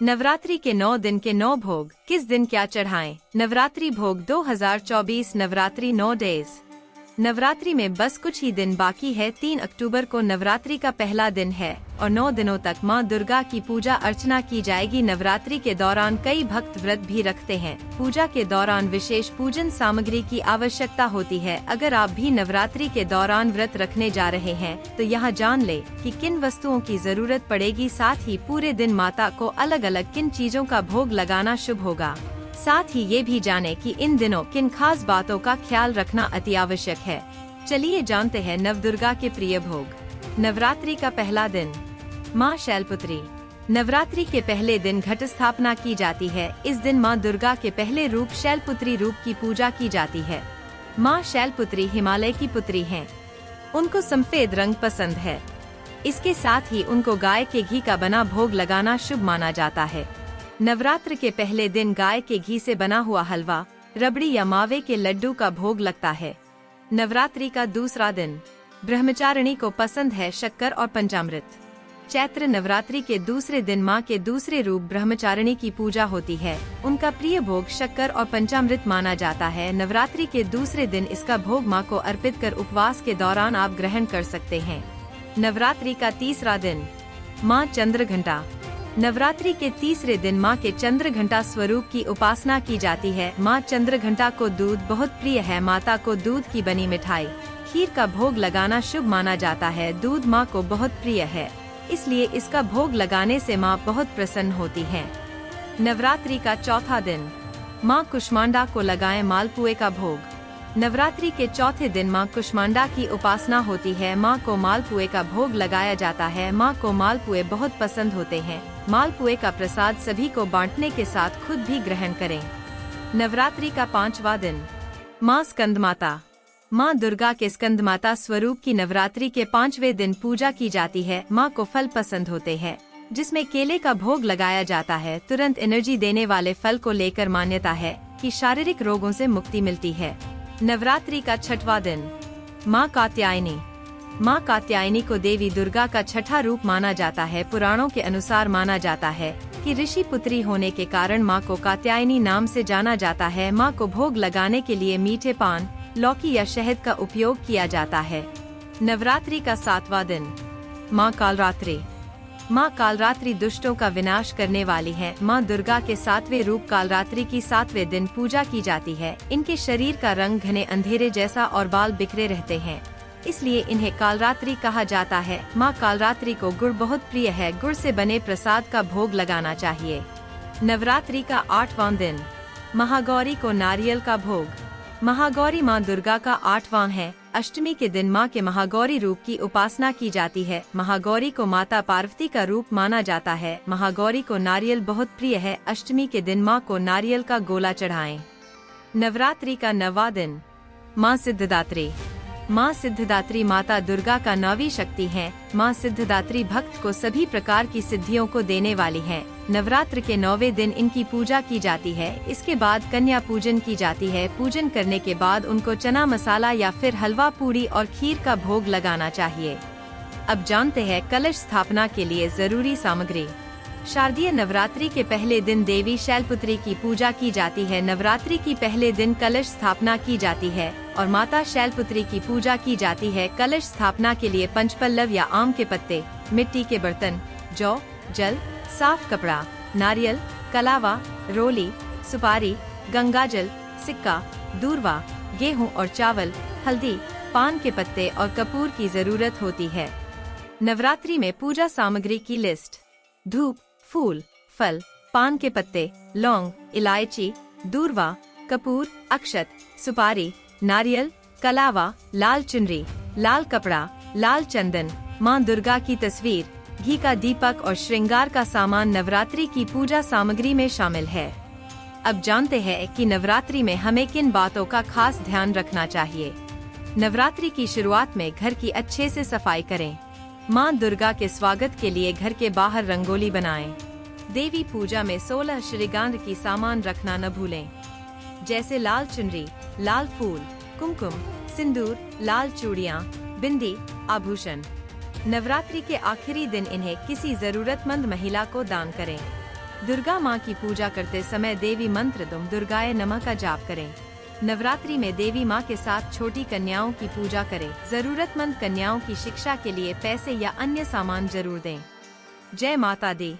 नवरात्रि के 9 दिन के 9 भोग, किस दिन क्या चढ़ाएं? नवरात्रि भोग 2024 नवरात्रि 9 डेज। नवरात्रि में बस कुछ ही दिन बाकी है। 3 अक्टूबर को नवरात्रि का पहला दिन है और 9 दिनों तक मां दुर्गा की पूजा अर्चना की जाएगी। नवरात्रि के दौरान कई भक्त व्रत भी रखते हैं। पूजा के दौरान विशेष पूजन सामग्री की आवश्यकता होती है। अगर आप भी नवरात्रि के दौरान व्रत रखने जा रहे हैं तो यहाँ जान ले कि किन वस्तुओं की जरूरत पड़ेगी। साथ ही पूरे दिन माता को अलग अलग किन चीजों का भोग लगाना शुभ होगा। साथ ही ये भी जाने कि इन दिनों किन खास बातों का ख्याल रखना अति आवश्यक है। चलिए जानते हैं नवदुर्गा के प्रिय भोग। नवरात्रि का पहला दिन, मां शैलपुत्री। नवरात्रि के पहले दिन घट स्थापना की जाती है। इस दिन मां दुर्गा के पहले रूप शैलपुत्री रूप की पूजा की जाती है। मां शैलपुत्री हिमालय की पुत्री हैं। उनको सफेद रंग पसंद है। इसके साथ ही उनको गाय के घी का बना भोग लगाना शुभ माना जाता है। नवरात्र के पहले दिन गाय के घी से बना हुआ हलवा, रबड़ी या मावे के लड्डू का भोग लगता है। नवरात्रि का दूसरा दिन, ब्रह्मचारिणी को पसंद है शक्कर और पंचामृत। चैत्र नवरात्रि के दूसरे दिन मां के दूसरे रूप ब्रह्मचारिणी की पूजा होती है। उनका प्रिय भोग शक्कर और पंचामृत माना जाता है। नवरात्रि के दूसरे दिन इसका भोग मां को अर्पित कर उपवास के दौरान आप ग्रहण कर सकते हैं। नवरात्रि का तीसरा दिन, मां चंद्रघंटा। नवरात्रि के तीसरे दिन मां के चंद्रघंटा स्वरूप की उपासना की जाती है। मां चंद्रघंटा को दूध बहुत प्रिय है। माता को दूध की बनी मिठाई, खीर का भोग लगाना शुभ माना जाता है। दूध मां को बहुत प्रिय है, इसलिए इसका भोग लगाने से मां बहुत प्रसन्न होती हैं। नवरात्रि का चौथा दिन, मां कुष्मांडा को लगाएं मालपुए का भोग। नवरात्रि के चौथे दिन मां कुष्मांडा की उपासना होती है। मां को मालपुए का भोग लगाया जाता है। मां को मालपुए बहुत पसंद होते हैं। मालपुए का प्रसाद सभी को बांटने के साथ खुद भी ग्रहण करें। नवरात्रि का पांचवा दिन, मां स्कंदमाता। मां दुर्गा के स्कंदमाता स्वरूप की नवरात्रि के 5वें दिन पूजा की जाती है। मां को फल पसंद होते हैं, जिसमें केले का भोग लगाया जाता है। तुरंत एनर्जी देने वाले फल को लेकर मान्यता है कि शारीरिक रोगों से मुक्ति मिलती है। नवरात्रि का छठवां दिन, मां कात्यायनी। मां कात्यायनी को देवी दुर्गा का छठा रूप माना जाता है। पुराणों के अनुसार माना जाता है कि ऋषि पुत्री होने के कारण मां को कात्यायनी नाम से जाना जाता है। मां को भोग लगाने के लिए मीठे पान, लौकी या शहद का उपयोग किया जाता है। नवरात्रि का सातवां दिन, मां कालरात्रि। मां कालरात्रि दुष्टों का विनाश करने वाली है। मां दुर्गा के 7वें रूप कालरात्रि की 7वें दिन पूजा की जाती है। इनके शरीर का रंग घने अंधेरे जैसा और बाल बिखरे रहते हैं, इसलिए इन्हें कालरात्रि कहा जाता है। मां कालरात्रि को गुड़ बहुत प्रिय है। गुड़ से बने प्रसाद का भोग लगाना चाहिए। नवरात्रि का 8वां दिन, महागौरी को नारियल का भोग। महागौरी मां दुर्गा का 8वां है। अष्टमी के दिन मां के महागौरी रूप की उपासना की जाती है। महागौरी को माता पार्वती का रूप माना जाता है। महागौरी को नारियल बहुत प्रिय है। अष्टमी के दिन मां को नारियल का गोला चढ़ाएं। नवरात्रि का 9वां दिन, मां सिद्धदात्री। मां सिद्धदात्री माता दुर्गा का 9वीं शक्ति है। मां सिद्धदात्री भक्त को सभी प्रकार की सिद्धियों को देने वाली है। नवरात्र के 9वें दिन इनकी पूजा की जाती है। इसके बाद कन्या पूजन की जाती है। पूजन करने के बाद उनको चना मसाला या फिर हलवा, पूरी और खीर का भोग लगाना चाहिए। अब जानते हैं कलश स्थापना के लिए जरूरी सामग्री। शारदीय नवरात्रि के पहले दिन देवी शैलपुत्री की पूजा की जाती है। नवरात्रि की पहले दिन कलश स्थापना की जाती है और माता शैलपुत्री की पूजा की जाती है। कलश स्थापना के लिए पंचपल्लव या आम के पत्ते, मिट्टी के बर्तन, जौ, जल, साफ कपड़ा, नारियल, कलावा, रोली, सुपारी, गंगाजल, सिक्का, दूर्वा, गेहूं और चावल, हल्दी, पान के पत्ते और कपूर की जरूरत होती है। नवरात्रि में पूजा सामग्री की लिस्ट: धूप, फूल, फल, पान के पत्ते, लौंग, इलायची, दूर्वा, कपूर, अक्षत, सुपारी, नारियल, कलावा, लाल चुनरी, लाल कपड़ा, लाल चंदन, मां दुर्गा की तस्वीर, घी का दीपक और श्रृंगार का सामान नवरात्रि की पूजा सामग्री में शामिल है। अब जानते हैं कि नवरात्रि में हमें किन बातों का खास ध्यान रखना चाहिए। नवरात्रि की शुरुआत में घर की अच्छे से सफाई करें। मां दुर्गा के स्वागत के लिए घर के बाहर रंगोली बनाएं। देवी पूजा में 16 श्रीगंध की सामान रखना न भूलें, जैसे लाल चुनरी, लाल फूल, कुमकुम, सिंदूर, लाल चूड़ियाँ, बिंदी, आभूषण। नवरात्रि के आखिरी दिन इन्हें किसी जरूरतमंद महिला को दान करें। दुर्गा माँ की पूजा करते समय देवी मंत्र दुम दुर्गाय नमः का जाप करें। नवरात्रि में देवी माँ के साथ छोटी कन्याओं की पूजा करें। जरूरतमंद कन्याओं की शिक्षा के लिए पैसे या अन्य सामान जरूर दें। जय माता दी।